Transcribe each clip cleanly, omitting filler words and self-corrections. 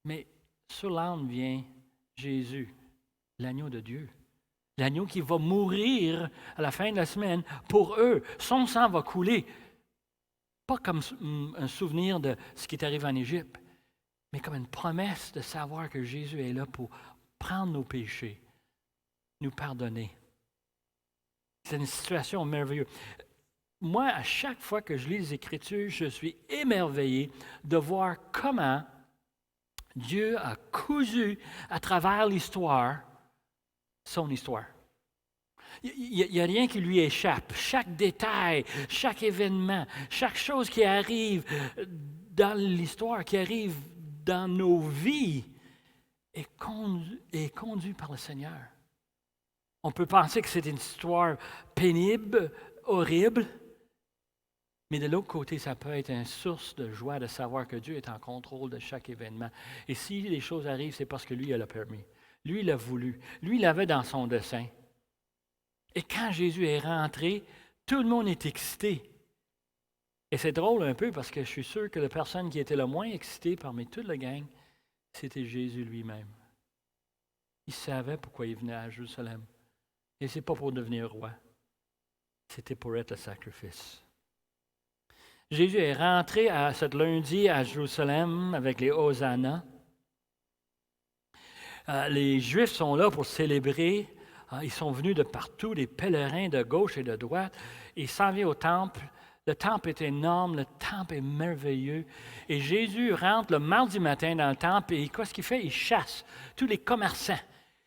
Mais sur l'âne vient Jésus, l'agneau de Dieu. L'agneau qui va mourir à la fin de la semaine pour eux. Son sang va couler. Pas comme un souvenir de ce qui est arrivé en Égypte, mais comme une promesse de savoir que Jésus est là pour prendre nos péchés, nous pardonner. C'est une situation merveilleuse. Moi, à chaque fois que je lis les Écritures, je suis émerveillé de voir comment Dieu a cousu à travers l'histoire son histoire. Il n'y a rien qui lui échappe. Chaque détail, chaque événement, chaque chose qui arrive dans l'histoire, qui arrive dans nos vies, est conduit par le Seigneur. On peut penser que c'est une histoire pénible, horrible, mais de l'autre côté, ça peut être une source de joie de savoir que Dieu est en contrôle de chaque événement. Et si les choses arrivent, c'est parce que lui, il l'a permis. Lui, il l'a voulu. Lui, il l'avait dans son dessein. Et quand Jésus est rentré, tout le monde est excité. Et c'est drôle un peu parce que je suis sûr que la personne qui était le moins excitée parmi toute la gang, c'était Jésus lui-même. Il savait pourquoi il venait à Jérusalem. Et ce n'est pas pour devenir roi. C'était pour être le sacrifice. Jésus est rentré ce lundi à Jérusalem avec les Hosanna. Les Juifs sont là pour célébrer. Ils sont venus de partout, des pèlerins de gauche et de droite. Ils s'en viennent au temple. Le temple est énorme, le temple est merveilleux. Et Jésus rentre le mardi matin dans le temple et qu'est-ce qu'il fait? Il chasse tous les commerçants.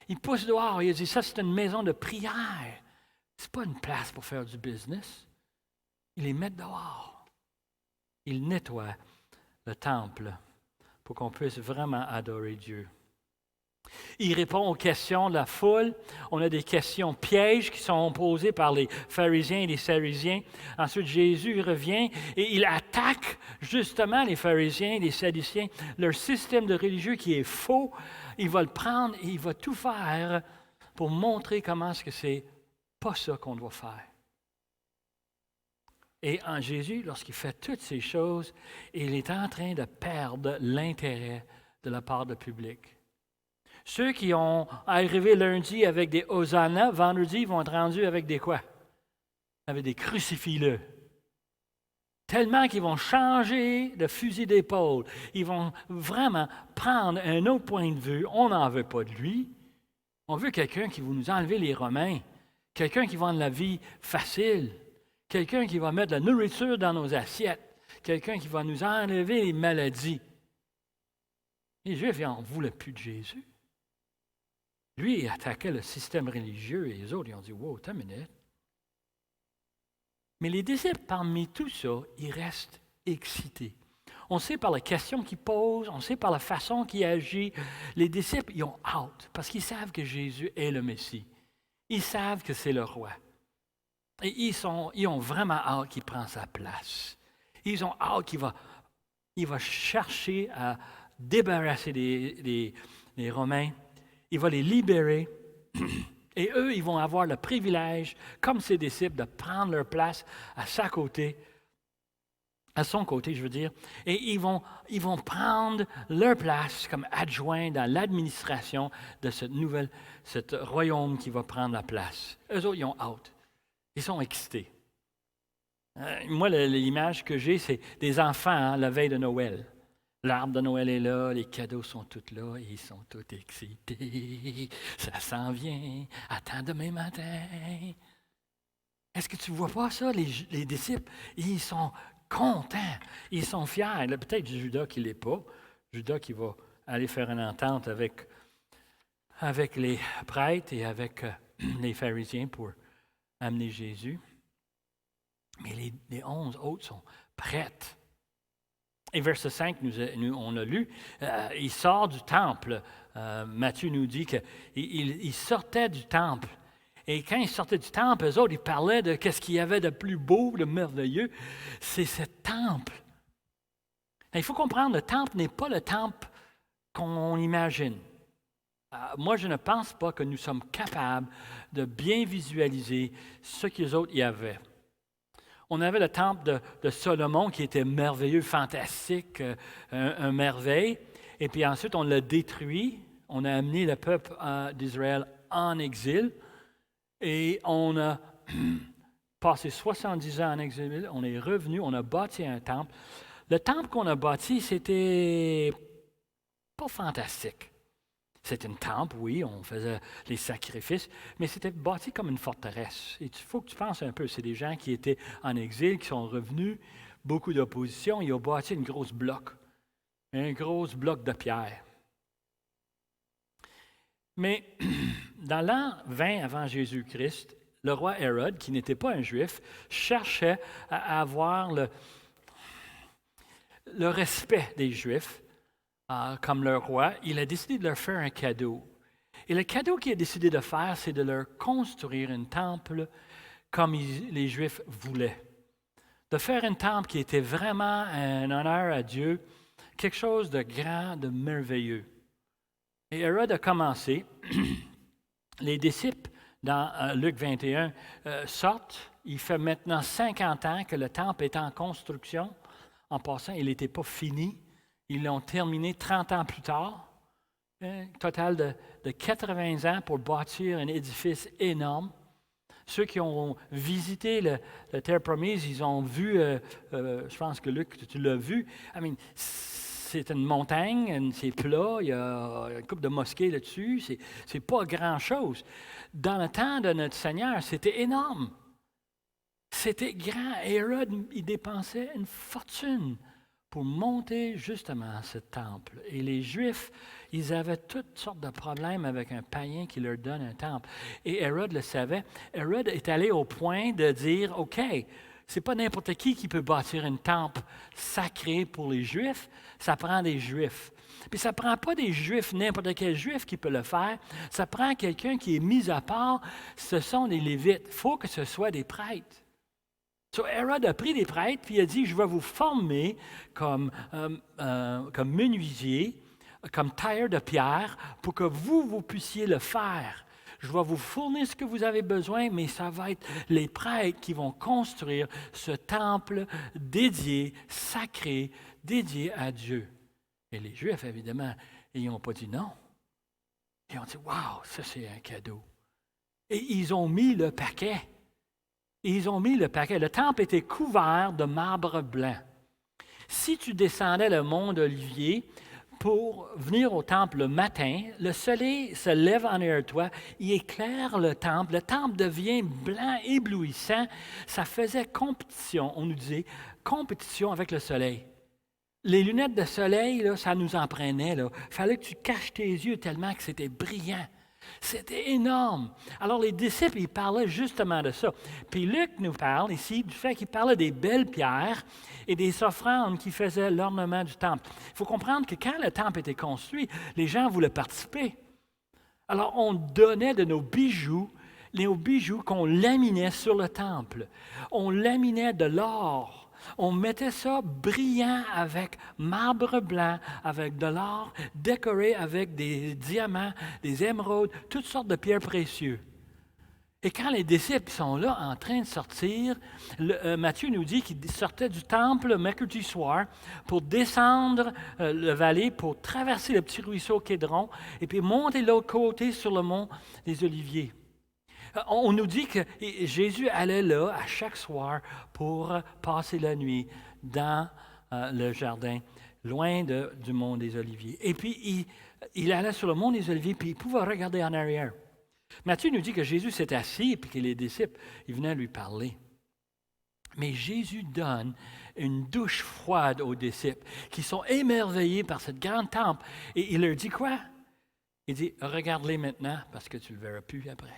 Il pousse dehors. Il dit, ça c'est une maison de prière. Ce n'est pas une place pour faire du business. Il les met dehors. Il nettoie le temple pour qu'on puisse vraiment adorer Dieu. Il répond aux questions de la foule. On a des questions pièges qui sont posées par les pharisiens et les sadduciens. Ensuite, Jésus revient et il attaque justement les pharisiens et les sadduciens, leur système de religieux qui est faux. Il va le prendre et il va tout faire pour montrer comment est-ce que c'est pas ça qu'on doit faire. Et en Jésus, lorsqu'il fait toutes ces choses, il est en train de perdre l'intérêt de la part du public. Ceux qui ont arrivé lundi avec des hosanna, vendredi, ils vont être rendus avec des quoi? Avec des crucifix-le. Tellement qu'ils vont changer de fusil d'épaule. Ils vont vraiment prendre un autre point de vue. On n'en veut pas de lui. On veut quelqu'un qui va nous enlever les Romains. Quelqu'un qui va rendre la vie facile. Quelqu'un qui va mettre de la nourriture dans nos assiettes. Quelqu'un qui va nous enlever les maladies. Les Juifs, ils n'en voulaient plus de Jésus. Lui, il attaquait le système religieux et les autres, ils ont dit, wow, attends une minute. Mais les disciples, parmi tout ça, ils restent excités. On sait par la question qu'ils posent, on sait par la façon qu'ils agissent. Les disciples, ils ont hâte parce qu'ils savent que Jésus est le Messie. Ils savent que c'est le roi. Et ils ont vraiment hâte qu'il prenne sa place. Ils ont hâte qu'il va chercher à débarrasser les Romains. Il va les libérer. Et eux, ils vont avoir le privilège, comme ses disciples, de prendre leur place à son côté, je veux dire. Et ils vont prendre leur place comme adjoints dans l'administration de ce royaume qui va prendre la place. Eux autres, ils ont hâte. Ils sont excités. Moi, l'image que j'ai, c'est des enfants la veille de Noël. L'arbre de Noël est là, les cadeaux sont tous là, et ils sont tous excités. Ça s'en vient. Attends demain matin. Est-ce que tu ne vois pas ça, les disciples? Ils sont contents, ils sont fiers. Là, peut-être Judas qui ne l'est pas. Judas qui va aller faire une entente avec les prêtres et avec les pharisiens pour amener Jésus. Mais les 11 autres sont prêtes. Et verset 5, on a lu, il sort du temple. Matthieu nous dit qu'il sortait du temple. Et quand il sortait du temple, eux autres, ils parlaient de ce qu'il y avait de plus beau, de merveilleux. C'est ce temple. Et il faut comprendre, le temple n'est pas le temple qu'on imagine. Moi, je ne pense pas que nous sommes capables de bien visualiser ce qu'ils autres y avaient. On avait le temple de Salomon qui était merveilleux, fantastique, un merveille. Et puis ensuite, on l'a détruit. On a amené le peuple d'Israël en exil. Et on a passé 70 ans en exil. On est revenu, on a bâti un temple. Le temple qu'on a bâti, c'était pas fantastique. C'était un temple, oui, on faisait les sacrifices, mais c'était bâti comme une forteresse. Et il faut que tu penses un peu, c'est des gens qui étaient en exil, qui sont revenus, beaucoup d'opposition, ils ont bâti une grosse bloc, un gros bloc de pierre. Mais dans l'an 20 avant Jésus-Christ, le roi Hérode, qui n'était pas un juif, cherchait à avoir le respect des Juifs comme leur roi. Il a décidé de leur faire un cadeau. Et le cadeau qu'il a décidé de faire, c'est de leur construire un temple comme les Juifs voulaient. De faire un temple qui était vraiment un honneur à Dieu, quelque chose de grand, de merveilleux. Et Hérode a commencé. Les disciples, dans Luc 21, sortent. Il fait maintenant 50 ans que le temple est en construction. En passant, il n'était pas fini. Ils l'ont terminé 30 ans plus tard. Un total de 80 ans pour bâtir un édifice énorme. Ceux qui ont visité la Terre promise, ils ont vu, je pense que Luc, tu l'as vu, c'est une montagne, c'est plat, il y a une couple de mosquées là-dessus, c'est pas grand-chose. Dans le temps de notre Seigneur, c'était énorme. C'était grand. Hérode, il dépensait une fortune pour monter justement ce temple. Et les Juifs, ils avaient toutes sortes de problèmes avec un païen qui leur donne un temple. Et Hérode le savait. Hérode est allé au point de dire, OK, c'est pas n'importe qui peut bâtir un temple sacré pour les Juifs, ça prend des Juifs. Puis ça ne prend pas des Juifs, n'importe quel Juif qui peut le faire, ça prend quelqu'un qui est mis à part, ce sont des Lévites. Il faut que ce soit des prêtres. So, Hérode a pris des prêtres, puis il a dit, je vais vous former comme menuisier, comme tailleur de pierre, pour que vous puissiez le faire. Je vais vous fournir ce que vous avez besoin, mais ça va être les prêtres qui vont construire ce temple dédié, sacré, dédié à Dieu. Et les Juifs, évidemment, ils n'ont pas dit non. Ils ont dit, wow, ça c'est un cadeau. Et ils ont mis le paquet. Ils ont mis le paquet. Le temple était couvert de marbre blanc. Si tu descendais le mont d'Olivier pour venir au temple le matin, le soleil se lève en arrière de toi, il éclaire le temple devient blanc, éblouissant. Ça faisait compétition, on nous disait, compétition avec le soleil. Les lunettes de soleil, là, ça nous en prenait. Il fallait que tu caches tes yeux tellement que c'était brillant. C'était énorme. Alors, les disciples, ils parlaient justement de ça. Puis Luc nous parle ici du fait qu'il parlait des belles pierres et des offrandes qui faisaient l'ornement du temple. Il faut comprendre que quand le temple était construit, les gens voulaient participer. Alors, on donnait de nos bijoux qu'on laminait sur le temple. On laminait de l'or. On mettait ça brillant avec marbre blanc, avec de l'or, décoré avec des diamants, des émeraudes, toutes sortes de pierres précieuses. Et quand les disciples sont là en train de sortir, Matthieu nous dit qu'ils sortaient du temple le mercredi soir pour descendre le vallée, pour traverser le petit ruisseau Kédron et puis monter de l'autre côté sur le mont des Oliviers. On nous dit que Jésus allait là à chaque soir pour passer la nuit dans le jardin, loin du mont des Oliviers. Et puis, il allait sur le mont des Oliviers, puis il pouvait regarder en arrière. Matthieu nous dit que Jésus s'est assis, puis que les disciples, ils venaient lui parler. Mais Jésus donne une douche froide aux disciples, qui sont émerveillés par cette grande temple. Et il leur dit quoi? Il dit, regarde-les maintenant, parce que tu ne le verras plus après.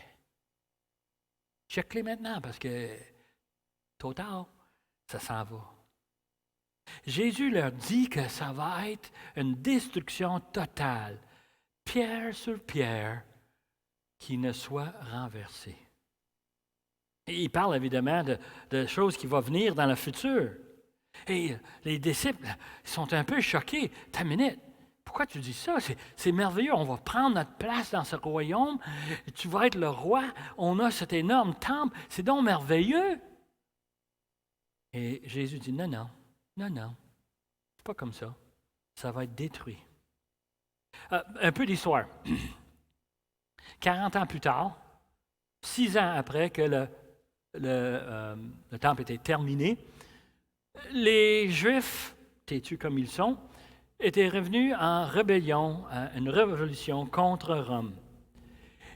Check-les maintenant parce que tôt ou tard, ça s'en va. Jésus leur dit que ça va être une destruction totale, pierre sur pierre, qui ne soit renversée. Et il parle évidemment de choses qui vont venir dans le futur. Et les disciples sont un peu choqués. Ta minute. Pourquoi tu dis ça? C'est merveilleux. On va prendre notre place dans ce royaume. Tu vas être le roi. On a cet énorme temple. C'est donc merveilleux. Et Jésus dit, non. C'est pas comme ça. Ça va être détruit. Un peu d'histoire. 40 ans plus tard, 6 ans après que le temple était terminé, les Juifs, têtus comme ils sont, étaient revenus en rébellion, une révolution contre Rome.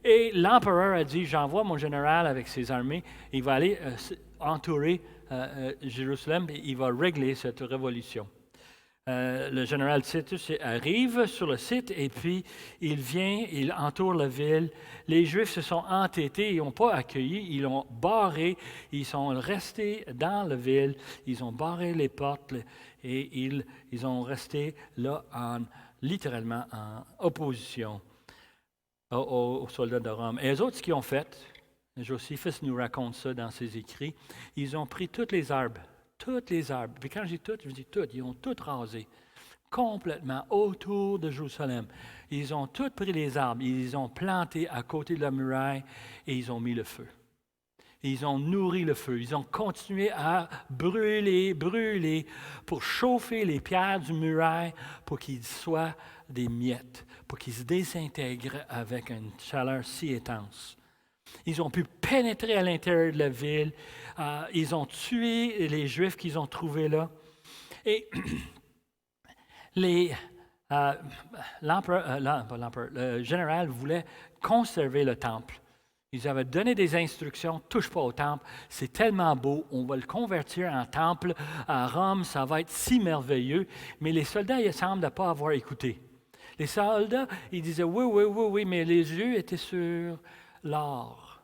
Et l'empereur a dit, j'envoie mon général avec ses armées, il va aller entourer Jérusalem et il va régler cette révolution. Le général Titus arrive sur le site et puis il vient, il entoure la ville. Les Juifs se sont entêtés, ils n'ont pas accueilli, ils l'ont barré, ils sont restés dans la ville, ils ont barré les portes et ils ont resté là littéralement en opposition aux soldats de Rome. Et les autres, ce qu'ils ont fait, Joséphus nous raconte ça dans ses écrits, ils ont pris tous les arbres. Puis quand je dis toutes, je dis toutes. Ils ont toutes rasé, complètement autour de Jérusalem. Ils ont tous pris les arbres, ils les ont plantés à côté de la muraille et ils ont mis le feu. Ils ont nourri le feu. Ils ont continué à brûler pour chauffer les pierres du muraille pour qu'ils soient des miettes, pour qu'ils se désintègrent avec une chaleur si intense. Ils ont pu pénétrer à l'intérieur de la ville. Ils ont tué les Juifs qu'ils ont trouvés là. Et le général voulait conserver le temple. Ils avaient donné des instructions, touche pas au temple, c'est tellement beau, on va le convertir en temple à Rome, ça va être si merveilleux. Mais les soldats, ils semblent ne pas avoir écouté. Les soldats, ils disaient oui, mais les yeux étaient sur l'or,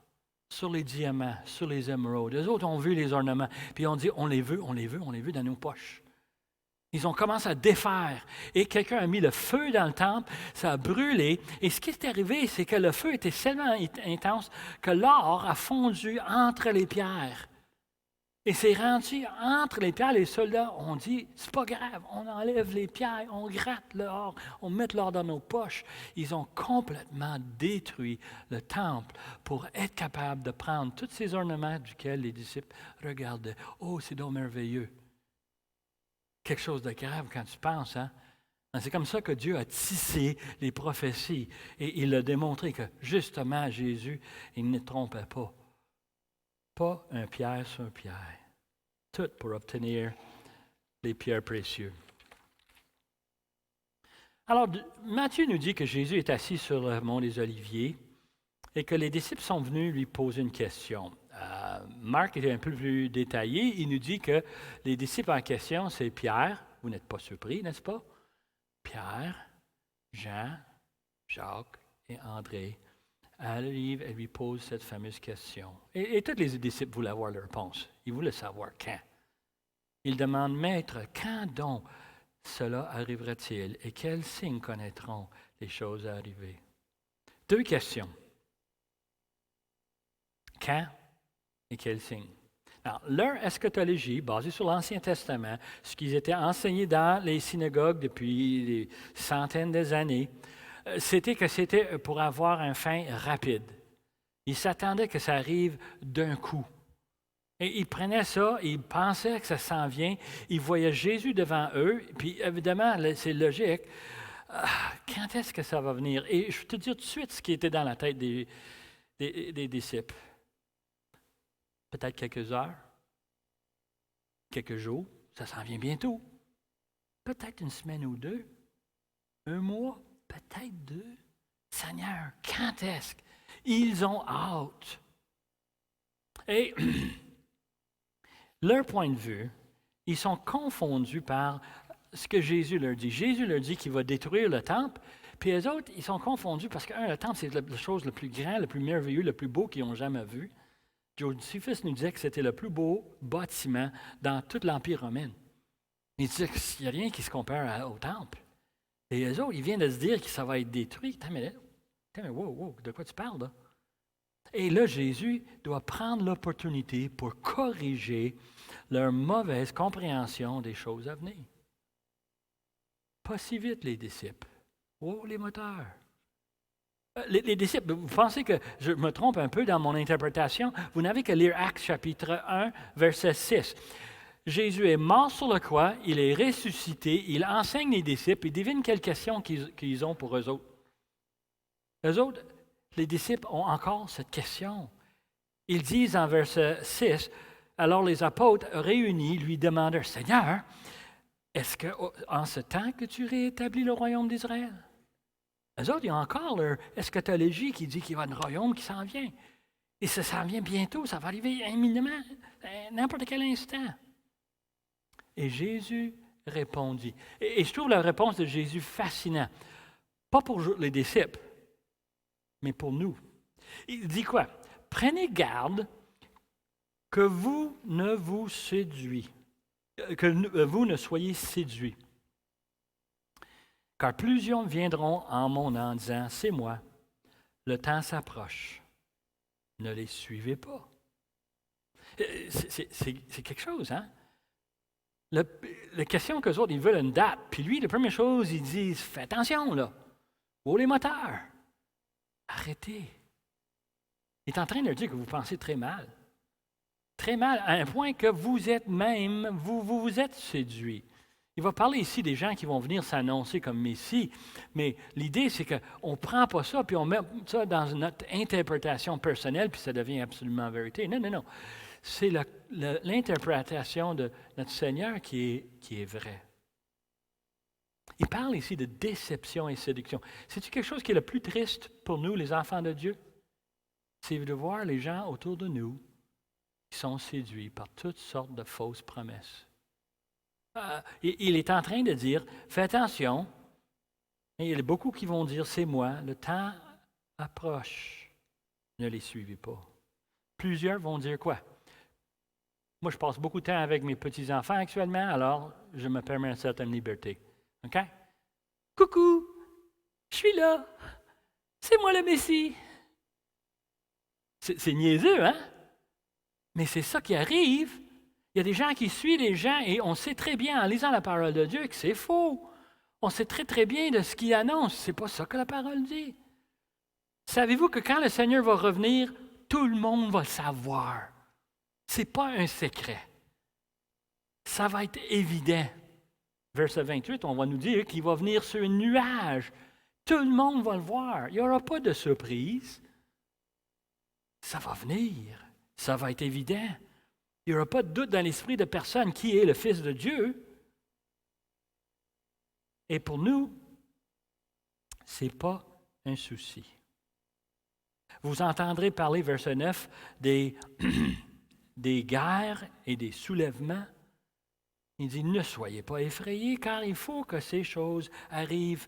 sur les diamants, sur les émeraudes. Les autres ont vu les ornements, puis on dit on les veut dans nos poches. Ils ont commencé à défaire. Et quelqu'un a mis le feu dans le temple, ça a brûlé. Et ce qui est arrivé, c'est que le feu était tellement intense que l'or a fondu entre les pierres. Et c'est rendu entre les pierres. Les soldats ont dit, c'est pas grave, on enlève les pierres, on gratte l'or, on met l'or dans nos poches. Ils ont complètement détruit le temple pour être capables de prendre tous ces ornements duquel les disciples regardaient. Oh, c'est donc merveilleux. Quelque chose de grave quand tu penses, hein? C'est comme ça que Dieu a tissé les prophéties et il a démontré que justement Jésus, il ne trompait pas. Pas un pierre sur pierre. Tout pour obtenir les pierres précieuses. Alors, Matthieu nous dit que Jésus est assis sur le mont des Oliviers et que les disciples sont venus lui poser une question. Marc était un peu plus détaillé. Il nous dit que les disciples en question, c'est Pierre. Vous n'êtes pas surpris, n'est-ce pas? Pierre, Jean, Jacques et André arrivent et lui posent cette fameuse question. Et tous les disciples voulaient avoir la réponse. Ils voulaient savoir quand. Ils demandent, Maître, quand donc cela arrivera-t-il et quels signes connaîtront les choses à arriver? 2 questions. Quand et quels signes? Alors, leur eschatologie, basée sur l'Ancien Testament, ce qu'ils étaient enseignés dans les synagogues depuis des centaines d'années, c'était que c'était pour avoir un fin rapide. Ils s'attendaient que ça arrive d'un coup. Et ils prenaient ça, ils pensaient que ça s'en vient, ils voyaient Jésus devant eux, puis évidemment, c'est logique. Quand est-ce que ça va venir? Et je vais te dire tout de suite ce qui était dans la tête des disciples. Peut-être quelques heures, quelques jours, ça s'en vient bientôt. Peut-être une semaine ou 2, un mois, peut-être 2. Seigneur, quand est-ce qu'ils ont hâte? Et leur point de vue, ils sont confondus par ce que Jésus leur dit. Jésus leur dit qu'il va détruire le temple, puis les autres, ils sont confondus parce que, le temple, c'est la chose la plus grande, le plus merveilleux, le plus beau qu'ils ont jamais vu. Joséphus nous disait que c'était le plus beau bâtiment dans tout l'Empire romain. Il disait qu'il n'y a rien qui se compare au temple. Et les autres, ils viennent de se dire que ça va être détruit. Mais wow, de quoi tu parles, là? Et là, Jésus doit prendre l'opportunité pour corriger leur mauvaise compréhension des choses à venir. Pas si vite, les disciples. Oh, les moteurs. Les disciples, vous pensez que je me trompe un peu dans mon interprétation? Vous n'avez qu'à lire Actes chapitre 1, verset 6. Jésus est mort sur la croix, il est ressuscité, il enseigne les disciples, et devine quelle question qu'ils ont pour eux autres. Eux autres, les disciples ont encore cette question. Ils disent en verset 6, alors les apôtres réunis lui demandèrent, Seigneur, est-ce qu'en ce temps que tu réétablis le royaume d'Israël? Eux autres, ils ont encore leur eschatologie qui dit qu'il y a un royaume qui s'en vient. Et ça s'en vient bientôt, ça va arriver imminemment, n'importe quel instant. Et Jésus répondit. Et je trouve la réponse de Jésus fascinante. Pas pour les disciples, mais pour nous. Il dit quoi? Prenez garde que vous ne vous séduisez, que vous ne soyez séduits. Car plusieurs viendront en mon nom en disant, c'est moi, le temps s'approche. Ne les suivez pas. C'est quelque chose, hein? La question qu'eux autres, ils veulent une date. Puis lui, la première chose, ils disent, fais attention, là. Oh, les moteurs. Arrêtez. Il est en train de dire que vous pensez très mal. Très mal, à un point que vous êtes même, vous êtes séduits. Il va parler ici des gens qui vont venir s'annoncer comme Messie, mais l'idée, c'est qu'on ne prend pas ça, puis on met ça dans notre interprétation personnelle, puis ça devient absolument vérité. Non, non, non. C'est l'interprétation de notre Seigneur qui est vraie. Il parle ici de déception et séduction. C'est-tu quelque chose qui est le plus triste pour nous, les enfants de Dieu? C'est de voir les gens autour de nous qui sont séduits par toutes sortes de fausses promesses. Il est en train de dire, fais attention. Et il y a beaucoup qui vont dire, c'est moi, le temps approche. Ne les suivez pas. Plusieurs vont dire quoi? Moi, je passe beaucoup de temps avec mes petits-enfants actuellement, alors je me permets une certaine liberté. OK? Coucou, je suis là. C'est moi le Messie. C'est niaiseux, hein? Mais c'est ça qui arrive. Il y a des gens qui suivent les gens et on sait très bien en lisant la parole de Dieu que c'est faux. On sait très très bien de ce qu'il annonce. C'est pas ça que la parole dit. Savez-vous que quand le Seigneur va revenir, tout le monde va le savoir. C'est pas un secret. Ça va être évident. Verset 28, on va nous dire qu'il va venir sur un nuage. Tout le monde va le voir. Il n'y aura pas de surprise. Ça va venir. Ça va être évident. Il n'y aura pas de doute dans l'esprit de personne qui est le Fils de Dieu. Et pour nous, ce n'est pas un souci. Vous entendrez parler, verset 9, des guerres et des soulèvements. Il dit, ne soyez pas effrayés, car il faut que ces choses arrivent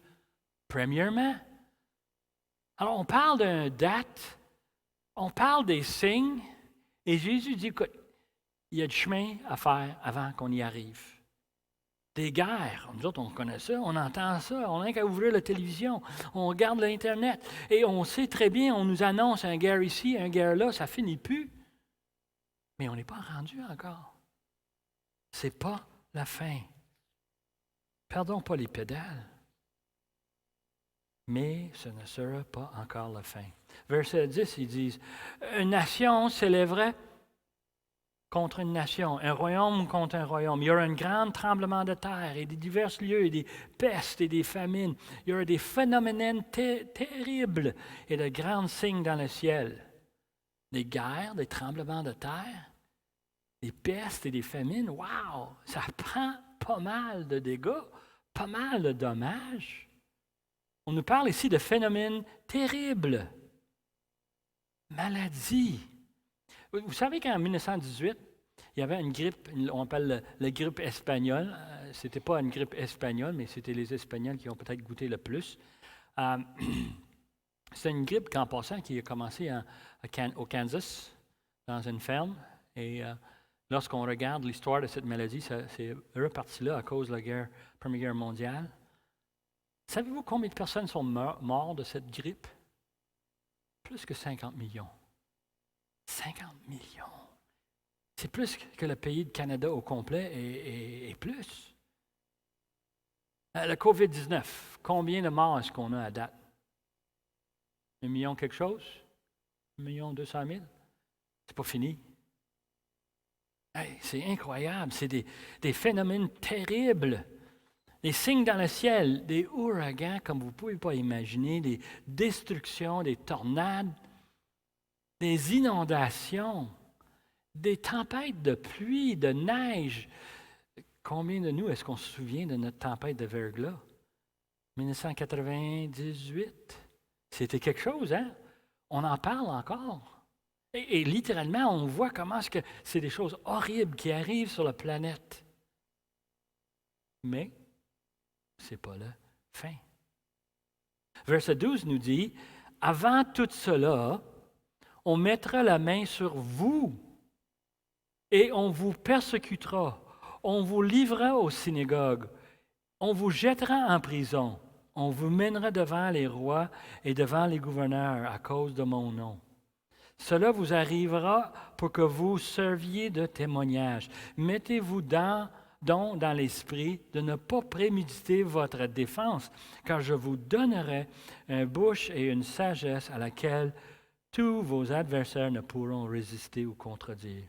premièrement. Alors, on parle d'une date, on parle des signes, et Jésus dit, écoute, il y a du chemin à faire avant qu'on y arrive. Des guerres, nous autres, on connaît ça, on entend ça, on n'a qu'à ouvrir la télévision, on regarde l'Internet, et on sait très bien, on nous annonce un guerre ici, un guerre là, ça ne finit plus. Mais on n'est pas rendu encore. Ce n'est pas la fin. Perdons pas les pédales. Mais ce ne sera pas encore la fin. Verset 10, ils disent, une nation s'élèverait contre une nation, un royaume contre un royaume. Il y aura un grand tremblement de terre et des divers lieux, et des pestes et des famines. Il y aura des phénomènes terribles et de grands signes dans le ciel. Des guerres, des tremblements de terre, des pestes et des famines. Wow! Ça prend pas mal de dégâts, pas mal de dommages. On nous parle ici de phénomènes terribles. Maladies. Vous savez qu'en 1918, il y avait une grippe, on appelle la grippe espagnole. Ce n'était pas une grippe espagnole, mais c'était les Espagnols qui ont peut-être goûté le plus. C'est une grippe, en passant, qui a commencé au Kansas, dans une ferme. Et lorsqu'on regarde l'histoire de cette maladie, c'est reparti là à cause de la Première Guerre mondiale. Savez-vous combien de personnes sont mortes de cette grippe? Plus que 50 millions. 50 millions. C'est plus que le pays du Canada au complet et plus. Le COVID-19, combien de morts est-ce qu'on a à date? 1 million quelque chose? 1 200 000? C'est pas fini. Hey, c'est incroyable, c'est des phénomènes terribles. Des signes dans le ciel, des ouragans comme vous ne pouvez pas imaginer, des destructions, des tornades, des inondations, des tempêtes de pluie, de neige. Combien de nous est-ce qu'on se souvient de notre tempête de verglas? 1998. C'était quelque chose, hein? On en parle encore. Et littéralement, on voit comment est-ce que c'est des choses horribles qui arrivent sur la planète. Mais ce n'est pas la fin. Verset 12 nous dit, « Avant tout cela, on mettra la main sur vous et on vous persécutera, on vous livrera aux synagogues, on vous jettera en prison, on vous mènera devant les rois et devant les gouverneurs à cause de mon nom. Cela vous arrivera pour que vous serviez de témoignage. Mettez-vous donc dans l'esprit de ne pas préméditer votre défense, car je vous donnerai une bouche et une sagesse à laquelle tous vos adversaires ne pourront résister ou contredire.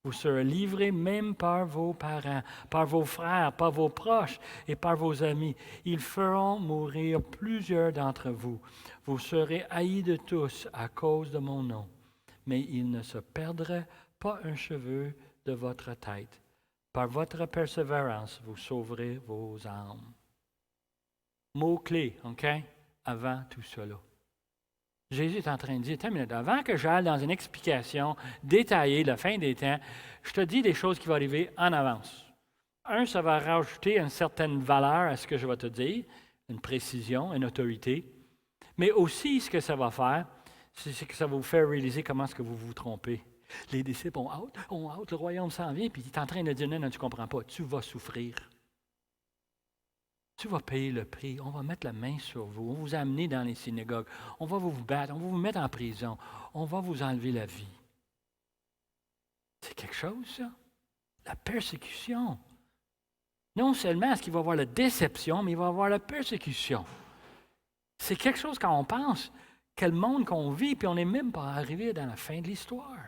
Vous serez livrés même par vos parents, par vos frères, par vos proches et par vos amis. Ils feront mourir plusieurs d'entre vous. Vous serez haïs de tous à cause de mon nom. Mais il ne se perdra pas un cheveu de votre tête. Par votre persévérance, vous sauverez vos âmes. Mot-clé, OK? Avant tout cela. Jésus est en train de dire, attends une minute, avant que j'aille dans une explication détaillée de la fin des temps, je te dis des choses qui vont arriver en avance. Un, ça va rajouter une certaine valeur à ce que je vais te dire, une précision, une autorité. Mais aussi, ce que ça va faire, c'est que ça va vous faire réaliser comment est-ce que vous vous trompez. Les disciples ont hâte, le royaume s'en vient, puis il est en train de dire, non, tu ne comprends pas, tu vas souffrir. Tu vas payer le prix, on va mettre la main sur vous, on va vous amener dans les synagogues, on va vous battre, on va vous mettre en prison, on va vous enlever la vie. C'est quelque chose, ça? La persécution. Non seulement est-ce qu'il va y avoir la déception, mais il va y avoir la persécution. C'est quelque chose quand on pense quel monde qu'on vit, puis on n'est même pas arrivé dans la fin de l'histoire.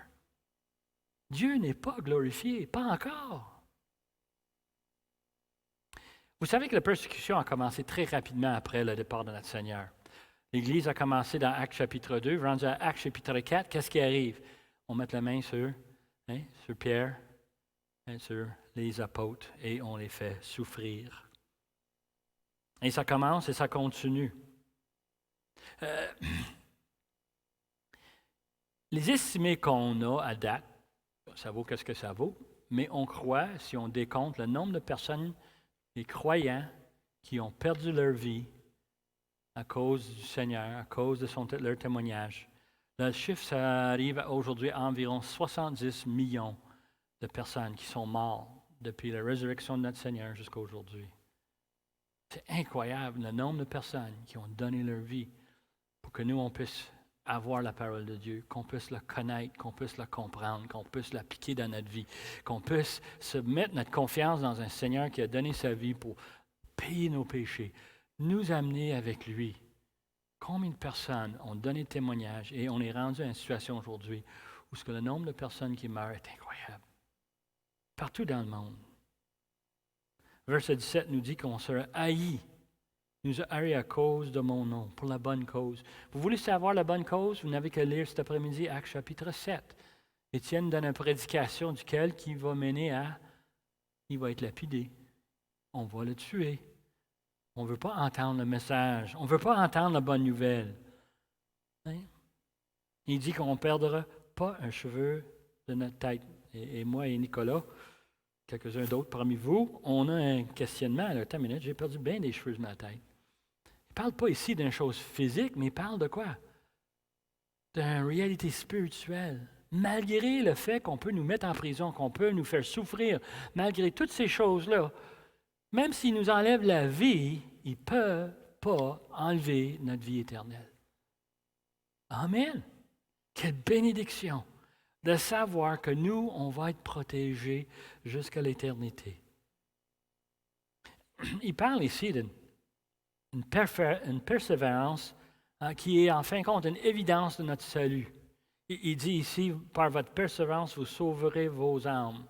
Dieu n'est pas glorifié, pas encore. Vous savez que la persécution a commencé très rapidement après le départ de notre Seigneur. L'Église a commencé dans Actes chapitre 2, rendu à Actes chapitre 4, qu'est-ce qui arrive? On met la main sur Pierre, sur les apôtres, et on les fait souffrir. Et ça commence et ça continue. Les estimés qu'on a à date, ça vaut qu'est-ce que ça vaut, mais on croit, si on décompte le nombre de personnes, les croyants qui ont perdu leur vie à cause du Seigneur, à cause de leur témoignage. Le chiffre, ça arrive aujourd'hui à environ 70 millions de personnes qui sont mortes depuis la résurrection de notre Seigneur jusqu'à aujourd'hui. C'est incroyable le nombre de personnes qui ont donné leur vie pour que nous, on puisse avoir la parole de Dieu, qu'on puisse la connaître, qu'on puisse la comprendre, qu'on puisse l'appliquer dans notre vie, qu'on puisse se mettre notre confiance dans un Seigneur qui a donné sa vie pour payer nos péchés, nous amener avec lui. Combien de personnes ont donné témoignage et on est rendu à une situation aujourd'hui où le nombre de personnes qui meurent est incroyable. Partout dans le monde. Verset 17 nous dit qu'on sera haïs. Nous a haïs à cause de mon nom, pour la bonne cause. Vous voulez savoir la bonne cause? Vous n'avez qu'à lire cet après-midi Actes chapitre 7. Étienne donne une prédication duquel qui va mener à, il va être lapidé. On va le tuer. On ne veut pas entendre le message. On ne veut pas entendre la bonne nouvelle. Hein? Il dit qu'on ne perdra pas un cheveu de notre tête. Et moi et Nicolas, quelques-uns d'autres parmi vous, on a un questionnement. Attends une minute, j'ai perdu bien des cheveux de ma tête. Il ne parle pas ici d'une chose physique, mais il parle de quoi? D'une réalité spirituelle. Malgré le fait qu'on peut nous mettre en prison, qu'on peut nous faire souffrir, malgré toutes ces choses-là, même s'il nous enlève la vie, il ne peut pas enlever notre vie éternelle. Amen. Quelle bénédiction de savoir que nous, on va être protégés jusqu'à l'éternité. Il parle ici d'une persévérance qui est en fin de compte une évidence de notre salut. Il dit ici, par votre persévérance, vous sauverez vos âmes.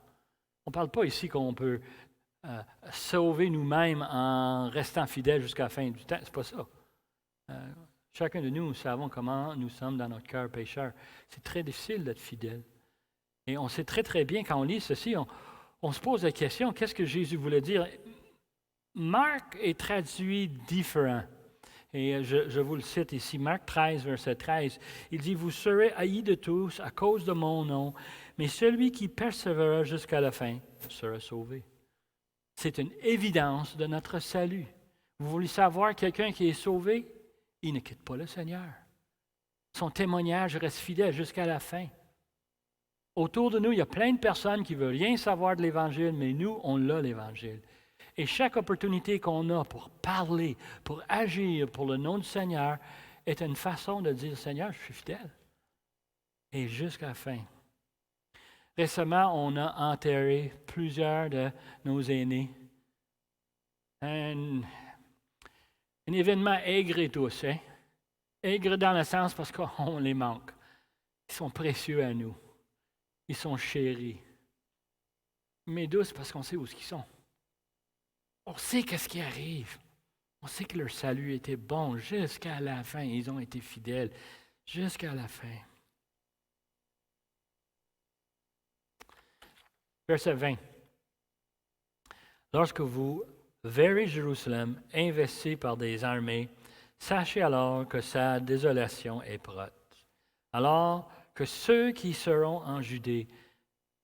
On ne parle pas ici qu'on peut sauver nous-mêmes en restant fidèles jusqu'à la fin du temps. C'est pas ça. Chacun de nous savons comment nous sommes dans notre cœur pécheur. C'est très difficile d'être fidèle. Et on sait très, très bien, quand on lit ceci, on se pose la question, qu'est-ce que Jésus voulait dire? Marc est traduit différent. Et je vous le cite ici, Marc 13, verset 13. Il dit, « Vous serez haïs de tous à cause de mon nom, mais celui qui persévérera jusqu'à la fin sera sauvé. » C'est une évidence de notre salut. Vous voulez savoir quelqu'un qui est sauvé? Il ne quitte pas le Seigneur. Son témoignage reste fidèle jusqu'à la fin. Autour de nous, il y a plein de personnes qui ne veulent rien savoir de l'Évangile, mais nous, on l'a l'Évangile. Et chaque opportunité qu'on a pour parler, pour agir pour le nom du Seigneur, est une façon de dire, Seigneur, je suis fidèle. Et jusqu'à la fin. Récemment, on a enterré plusieurs de nos aînés. Un événement aigre et douce. Hein? Aigre dans le sens parce qu'on les manque. Ils sont précieux à nous. Ils sont chéris. Mais douce parce qu'on sait où ils sont. On sait qu'est-ce qui arrive. On sait que leur salut était bon jusqu'à la fin. Ils ont été fidèles jusqu'à la fin. Verset 20. Lorsque vous verrez Jérusalem investie par des armées, sachez alors que sa désolation est proche. Alors que ceux qui seront en Judée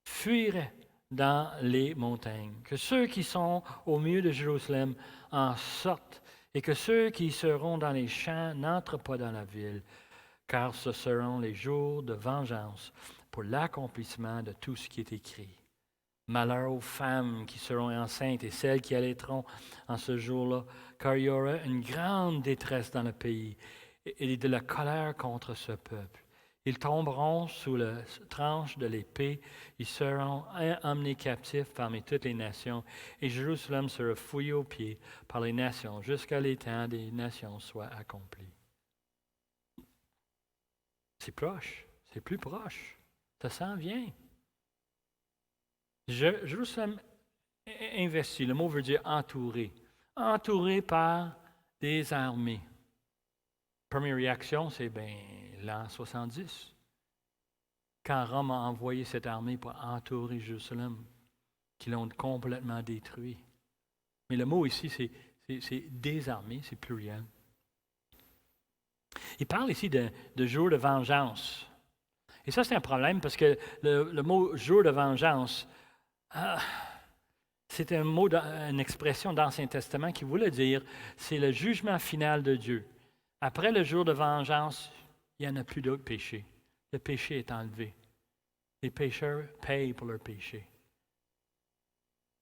fuiraient dans les montagnes, que ceux qui sont au milieu de Jérusalem en sortent, et que ceux qui seront dans les champs n'entrent pas dans la ville, car ce seront les jours de vengeance pour l'accomplissement de tout ce qui est écrit. Malheur aux femmes qui seront enceintes et celles qui allaiteront en ce jour-là, car il y aura une grande détresse dans le pays et de la colère contre ce peuple. Ils tomberont sous la tranche de l'épée, ils seront emmenés captifs parmi toutes les nations, et Jérusalem sera fouillée aux pieds par les nations, jusqu'à les temps des nations soient accomplis. C'est proche, c'est plus proche, ça s'en vient. Jérusalem investi, le mot veut dire entouré. Entouré par des armées. Première réaction, c'est l'an 70. Quand Rome a envoyé cette armée pour entourer Jérusalem, qu'ils l'ont complètement détruit. Mais le mot ici, c'est des armées, c'est pluriel. Il parle ici de jour de vengeance. Et ça, c'est un problème parce que le mot jour de vengeance, c'est un mot, une expression d'Ancien Testament qui voulait dire c'est le jugement final de Dieu. Après le jour de vengeance, il n'y en a plus d'autres péchés. Le péché est enlevé. Les pécheurs payent pour leurs péchés.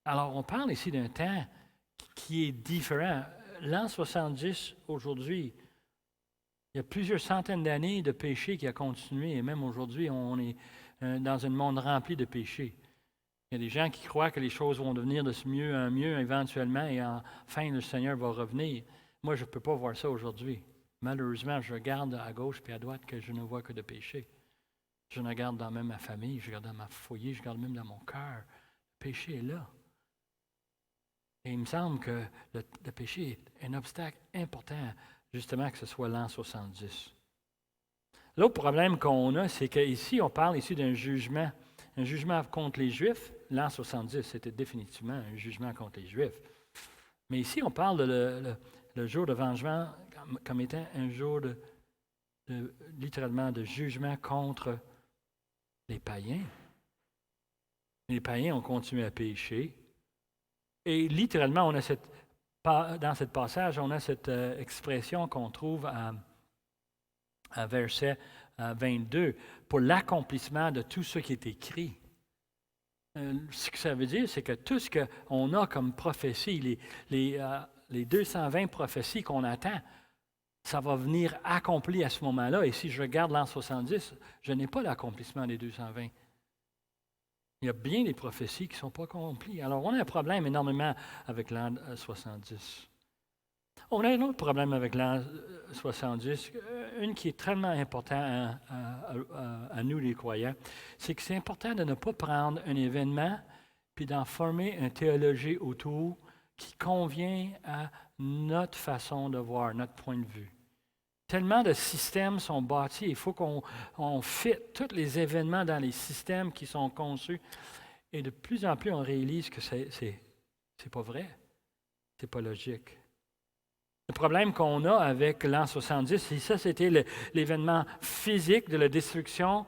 Alors, on parle ici d'un temps qui est différent. L'an 70, aujourd'hui, il y a plusieurs centaines d'années de péché qui a continué, et même aujourd'hui, on est dans un monde rempli de péchés. Il y a des gens qui croient que les choses vont devenir de mieux en mieux éventuellement et enfin le Seigneur va revenir. Moi, je ne peux pas voir ça aujourd'hui. Malheureusement, je regarde à gauche et à droite que je ne vois que de péché. Je regarde dans même ma famille, je regarde dans ma foyer, je regarde même dans mon cœur. Le péché est là. Et il me semble que le péché est un obstacle important, justement, que ce soit l'an 70. L'autre problème qu'on a, c'est qu'ici, on parle ici d'un jugement. Un jugement contre les Juifs, l'an 70, c'était définitivement un jugement contre les Juifs. Mais ici, on parle de le jour de vengement comme étant un jour littéralement de jugement contre les païens. Les païens ont continué à pécher. Et littéralement, on a dans ce passage, on a cette expression qu'on trouve à verset 22, pour l'accomplissement de tout ce qui est écrit. Ce que ça veut dire, c'est que tout ce qu'on a comme prophétie, les 220 prophéties qu'on attend, ça va venir accompli à ce moment-là. Et si je regarde l'an 70, je n'ai pas l'accomplissement des 220. Il y a bien des prophéties qui ne sont pas accomplies. Alors, on a un problème énormément avec l'an 70. On a un autre problème avec l'an 70, une qui est tellement importante à nous les croyants, c'est que c'est important de ne pas prendre un événement puis d'en former une théologie autour qui convient à notre façon de voir, notre point de vue. Tellement de systèmes sont bâtis, il faut qu'on fit tous les événements dans les systèmes qui sont conçus. Et de plus en plus, on réalise que c'est pas vrai, c'est pas logique. Le problème qu'on a avec l'an 70, c'est ça, c'était l'événement physique de la destruction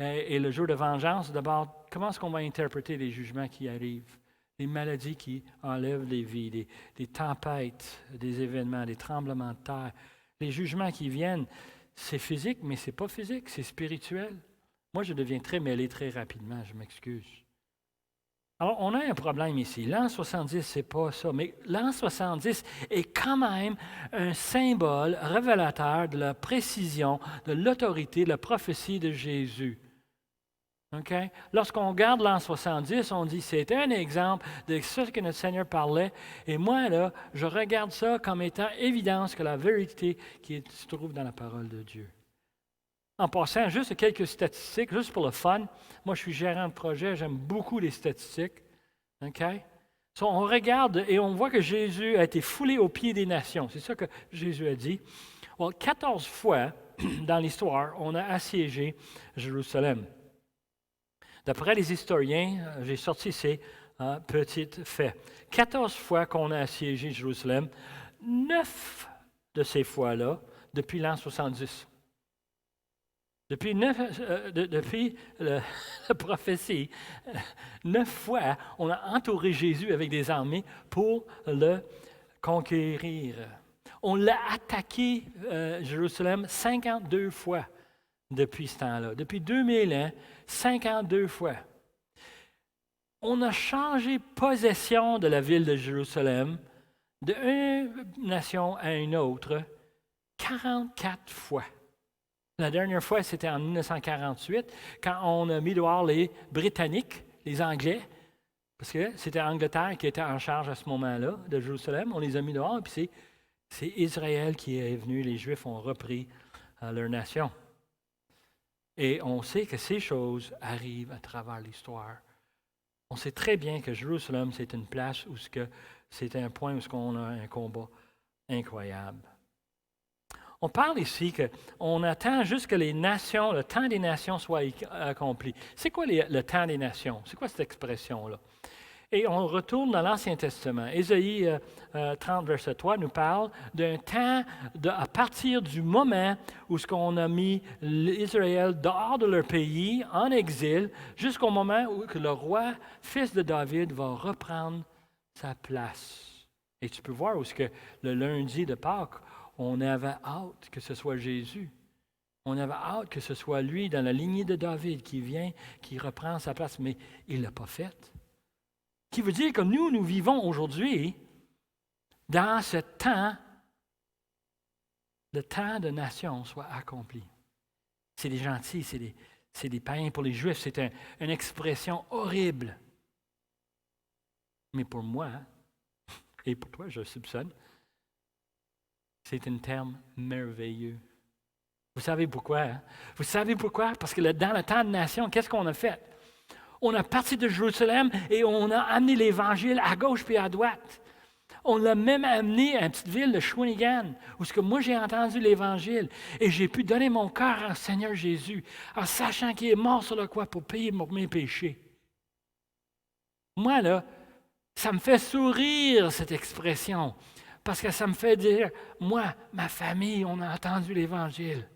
et le jour de vengeance. D'abord, comment est-ce qu'on va interpréter les jugements qui arrivent? Les maladies qui enlèvent les vies, des tempêtes, des événements, des tremblements de terre. Les jugements qui viennent, c'est physique, mais ce n'est pas physique, c'est spirituel. Moi, je deviens très mêlé très rapidement, je m'excuse. Alors, on a un problème ici. L'an 70, ce n'est pas ça, mais l'an 70 est quand même un symbole révélateur de la précision, de l'autorité, de la prophétie de Jésus. Okay? Lorsqu'on regarde l'an 70, on dit c'est un exemple de ce que notre Seigneur parlait. Et moi, là, je regarde ça comme étant évidence que la vérité qui se trouve dans la parole de Dieu. En passant, juste quelques statistiques, juste pour le fun. Moi, je suis gérant de projet, j'aime beaucoup les statistiques. Okay? So, on regarde et on voit que Jésus a été foulé aux pieds des nations. C'est ça que Jésus a dit. Well, 14 fois dans l'histoire, on a assiégé Jérusalem. D'après les historiens, j'ai sorti ces petits faits. 14 fois qu'on a assiégé Jérusalem, 9 de ces fois-là, depuis l'an 70. Depuis la prophétie, 9 fois, on a entouré Jésus avec des armées pour le conquérir. On l'a attaqué, Jérusalem, 52 fois depuis ce temps-là. Depuis 2000 ans, 52 fois. On a changé possession de la ville de Jérusalem d'une nation à une autre 44 fois. La dernière fois, c'était en 1948, quand on a mis dehors les Britanniques, les Anglais, parce que c'était l'Angleterre qui était en charge à ce moment-là de Jérusalem. On les a mis dehors, puis c'est Israël qui est venu. Les Juifs ont repris leur nation. Et on sait que ces choses arrivent à travers l'histoire. On sait très bien que Jérusalem, c'est une place où c'est un point où on a un combat incroyable. On parle ici qu'on attend juste que les nations, le temps des nations soit accompli. C'est quoi le temps des nations? C'est quoi cette expression-là? Et on retourne dans l'Ancien Testament. Ésaïe 30, verset 3 nous parle d'un temps à partir du moment où on a mis Israël dehors de leur pays, en exil, jusqu'au moment où que le roi, fils de David, va reprendre sa place. Et tu peux voir où le lundi de Pâques, on avait hâte que ce soit Jésus. On avait hâte que ce soit lui, dans la lignée de David, qui vient, qui reprend sa place, mais il ne l'a pas fait. Qui veut dire que nous vivons aujourd'hui dans ce temps, le temps de nation soit accompli. C'est des gentils, c'est des païens. Pour les Juifs, c'est une expression horrible. Mais pour moi, et pour toi, je soupçonne, c'est un terme merveilleux. Vous savez pourquoi? Hein? Vous savez pourquoi? Parce que dans le temps de nation, qu'est-ce qu'on a fait? On a parti de Jérusalem et on a amené l'Évangile à gauche puis à droite. On l'a même amené à une petite ville de Shawinigan, où moi j'ai entendu l'Évangile et j'ai pu donner mon cœur au Seigneur Jésus, en sachant qu'il est mort sur le croix pour payer mes péchés. Moi, là, ça me fait sourire, cette expression, parce que ça me fait dire, moi, ma famille, on a entendu l'Évangile.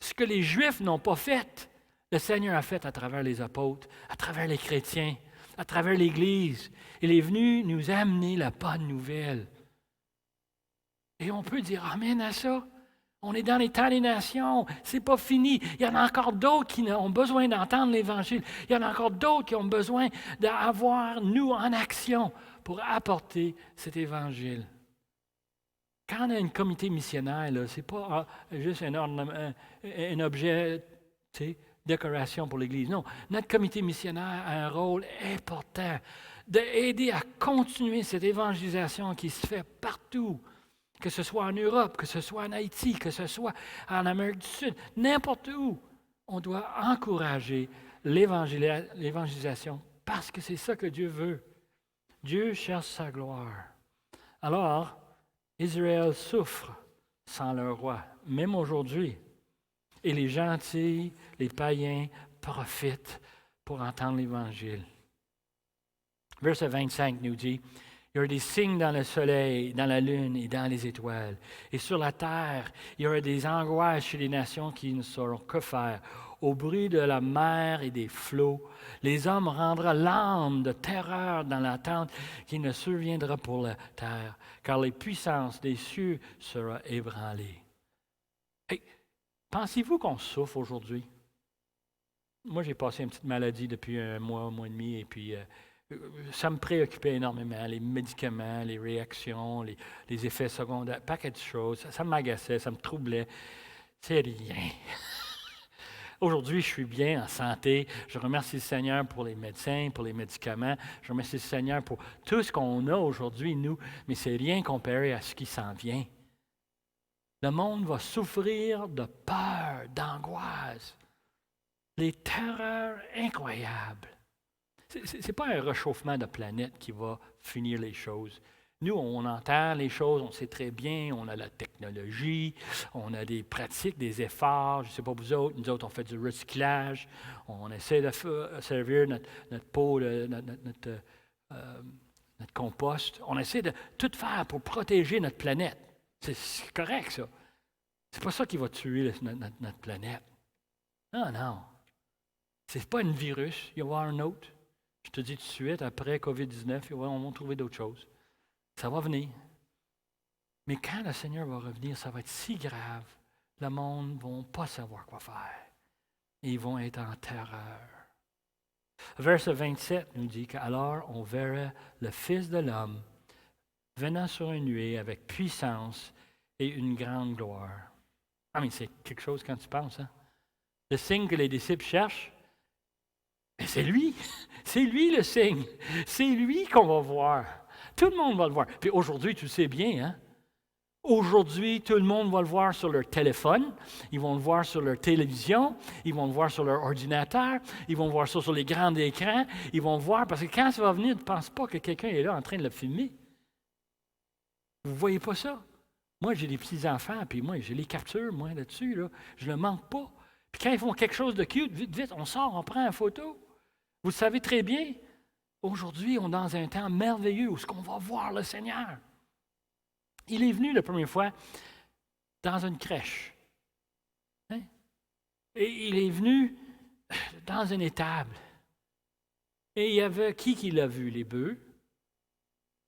Ce que les Juifs n'ont pas fait, le Seigneur a fait à travers les apôtres, à travers les chrétiens, à travers l'Église. Il est venu nous amener la bonne nouvelle. Et on peut dire amen à ça. On est dans les temps des nations. C'est pas fini. Il y en a encore d'autres qui ont besoin d'entendre l'Évangile. Il y en a encore d'autres qui ont besoin d'avoir nous en action pour apporter cet Évangile. Quand on a un comité missionnaire, ce n'est pas juste un objet, décoration pour l'Église. Non, notre comité missionnaire a un rôle important d'aider à continuer cette évangélisation qui se fait partout, que ce soit en Europe, que ce soit en Haïti, que ce soit en Amérique du Sud, n'importe où. On doit encourager l'évangélisation parce que c'est ça que Dieu veut. Dieu cherche sa gloire. Alors, Israël souffre sans leur roi, même aujourd'hui. Et les gentils, les païens profitent pour entendre l'Évangile. Verset 25 nous dit, il y aura des signes dans le soleil, dans la lune et dans les étoiles. Et sur la terre, il y aura des angoisses chez les nations qui ne sauront que faire. Au bruit de la mer et des flots, les hommes rendront l'âme de terreur dans l'attente qui ne surviendra pour la terre, car les puissances des cieux seront ébranlées. Hey, pensez-vous qu'on souffre aujourd'hui? Moi, j'ai passé une petite maladie depuis un mois et demi, et puis ça me préoccupait énormément, les médicaments, les réactions, les effets secondaires, un paquet de choses. Ça m'agaçait, ça me troublait. C'est rien. Aujourd'hui, je suis bien en santé. Je remercie le Seigneur pour les médecins, pour les médicaments. Je remercie le Seigneur pour tout ce qu'on a aujourd'hui, nous, mais c'est rien comparé à ce qui s'en vient. Le monde va souffrir de peur, d'angoisse, des terreurs incroyables. Ce n'est pas un réchauffement de planète qui va finir les choses. Nous, on entend les choses, on sait très bien, on a la technologie, on a des pratiques, des efforts. Je ne sais pas vous autres, nous autres, on fait du recyclage, on essaie de servir notre pot, notre compost. On essaie de tout faire pour protéger notre planète. C'est correct, ça. C'est pas ça qui va tuer notre planète. Non. C'est pas un virus, il va y avoir un autre. Je te dis tout de suite, après COVID-19, on va trouver d'autres choses. Ça va venir. Mais quand le Seigneur va revenir, ça va être si grave, le monde ne va pas savoir quoi faire. Et ils vont être en terreur. Verset 27 nous dit qu'alors on verra le Fils de l'homme venant sur une nuée avec puissance et une grande gloire. Ah, mais c'est quelque chose quand tu penses, hein? Le signe que les disciples cherchent, mais c'est lui. C'est lui le signe. C'est lui qu'on va voir. Tout le monde va le voir. Puis aujourd'hui, tu le sais bien, hein? Aujourd'hui, tout le monde va le voir sur leur téléphone, ils vont le voir sur leur télévision, ils vont le voir sur leur ordinateur, ils vont voir ça sur les grands écrans, ils vont le voir, parce que quand ça va venir, ne pense pas que quelqu'un est là en train de le filmer. Vous ne voyez pas ça? Moi, j'ai des petits-enfants, puis moi, je les capture, moi, là-dessus, là. Je ne le manque pas. Puis quand ils font quelque chose de cute, vite, on sort, on prend une photo. Vous le savez très bien. Aujourd'hui, on est dans un temps merveilleux où ce qu'on va voir le Seigneur. Il est venu la première fois dans une crèche. Hein? Et il est venu dans une étable. Et il y avait qui l'a vu? Les bœufs,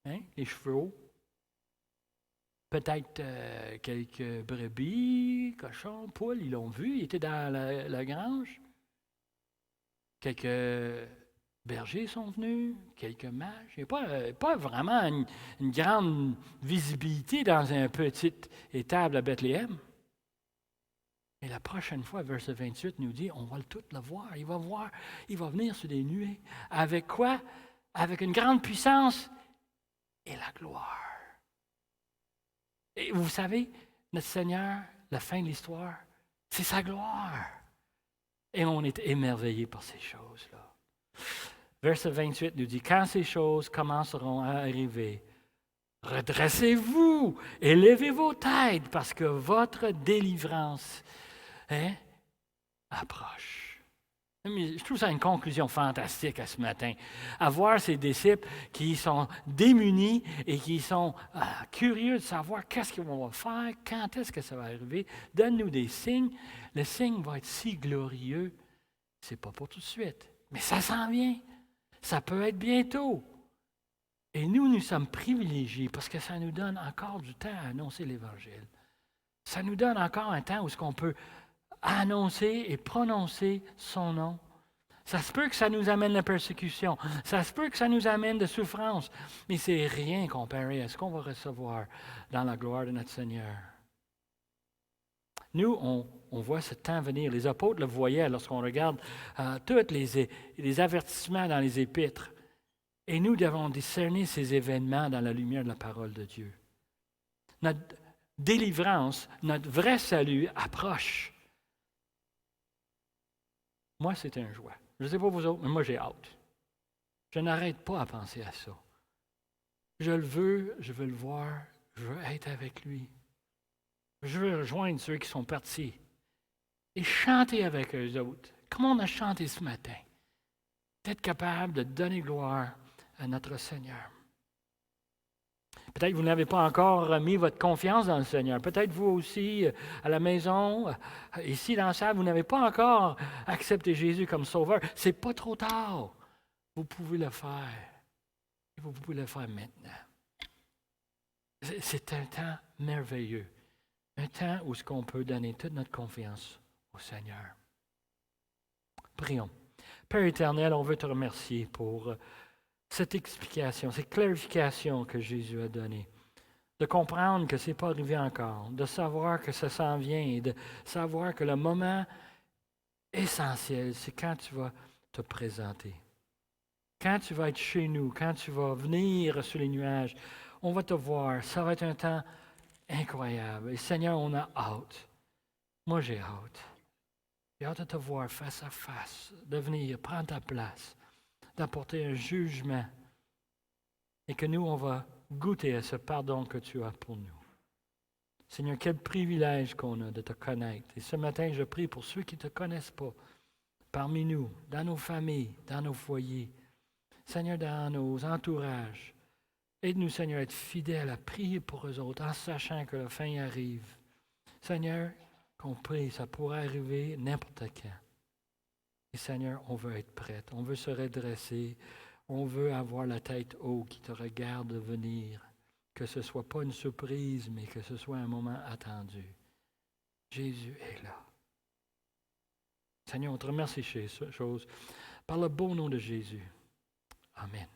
hein? Les chevaux, peut-être quelques brebis, cochons, poules, ils l'ont vu. Il était dans la grange. Quelques bergers sont venus, quelques mages. Il n'y a pas vraiment une grande visibilité dans une petite étable à Bethléem. Et la prochaine fois, verset 28 nous dit, on va tout le voir. Il va venir sur des nuées. Avec quoi? Avec une grande puissance et la gloire. Et vous savez, notre Seigneur, la fin de l'histoire, c'est sa gloire. Et on est émerveillés par ces choses-là. Verset 28 nous dit, quand ces choses commenceront à arriver, redressez-vous, élevez vos têtes, parce que votre délivrance approche. Je trouve ça une conclusion fantastique à ce matin. À voir ces disciples qui sont démunis et qui sont curieux de savoir qu'est-ce qu'ils vont faire, quand est-ce que ça va arriver. Donne-nous des signes. Le signe va être si glorieux. Ce n'est pas pour tout de suite, mais ça s'en vient. Ça peut être bientôt. Et nous sommes privilégiés parce que ça nous donne encore du temps à annoncer l'Évangile. Ça nous donne encore un temps où on peut annoncer et prononcer son nom. Ça se peut que ça nous amène la persécution. Ça se peut que ça nous amène de souffrance. Mais c'est rien comparé à ce qu'on va recevoir dans la gloire de notre Seigneur. Nous, on voit ce temps venir. Les apôtres le voyaient lorsqu'on regarde tous les avertissements dans les épîtres. Et nous devons discerner ces événements dans la lumière de la parole de Dieu. Notre délivrance, notre vrai salut approche. Moi, c'est un joie. Je ne sais pas vous autres, mais moi, j'ai hâte. Je n'arrête pas à penser à ça. Je veux le voir, je veux être avec lui. Je veux rejoindre ceux qui sont partis et chanter avec eux autres, comme on a chanté ce matin. D'être capable de donner gloire à notre Seigneur. Peut-être que vous n'avez pas encore mis votre confiance dans le Seigneur. Peut-être vous aussi, à la maison, ici dans la salle, vous n'avez pas encore accepté Jésus comme sauveur. Ce n'est pas trop tard. Vous pouvez le faire. Et vous pouvez le faire maintenant. C'est un temps merveilleux. Un temps où ce qu'on peut donner toute notre confiance au Seigneur. Prions. Père éternel, on veut te remercier pour cette explication, cette clarification que Jésus a donnée. De comprendre que ce n'est pas arrivé encore, de savoir que ça s'en vient et de savoir que le moment essentiel, c'est quand tu vas te présenter. Quand tu vas être chez nous, quand tu vas venir sur les nuages, on va te voir. Ça va être un temps incroyable. Et Seigneur, on a hâte. Moi, j'ai hâte. J'ai hâte de te voir face à face, de venir prendre ta place, d'apporter un jugement et que nous, on va goûter à ce pardon que tu as pour nous. Seigneur, quel privilège qu'on a de te connaître. Et ce matin, je prie pour ceux qui ne te connaissent pas, parmi nous, dans nos familles, dans nos foyers, Seigneur, dans nos entourages. Aide-nous, Seigneur, à être fidèles, à prier pour eux autres, en sachant que la fin arrive. Seigneur, qu'on prie, ça pourrait arriver n'importe quand. Et Seigneur, on veut être prêt, on veut se redresser, on veut avoir la tête haute qui te regarde venir, que ce ne soit pas une surprise, mais que ce soit un moment attendu. Jésus est là. Seigneur, on te remercie chez ces choses par le beau nom de Jésus. Amen.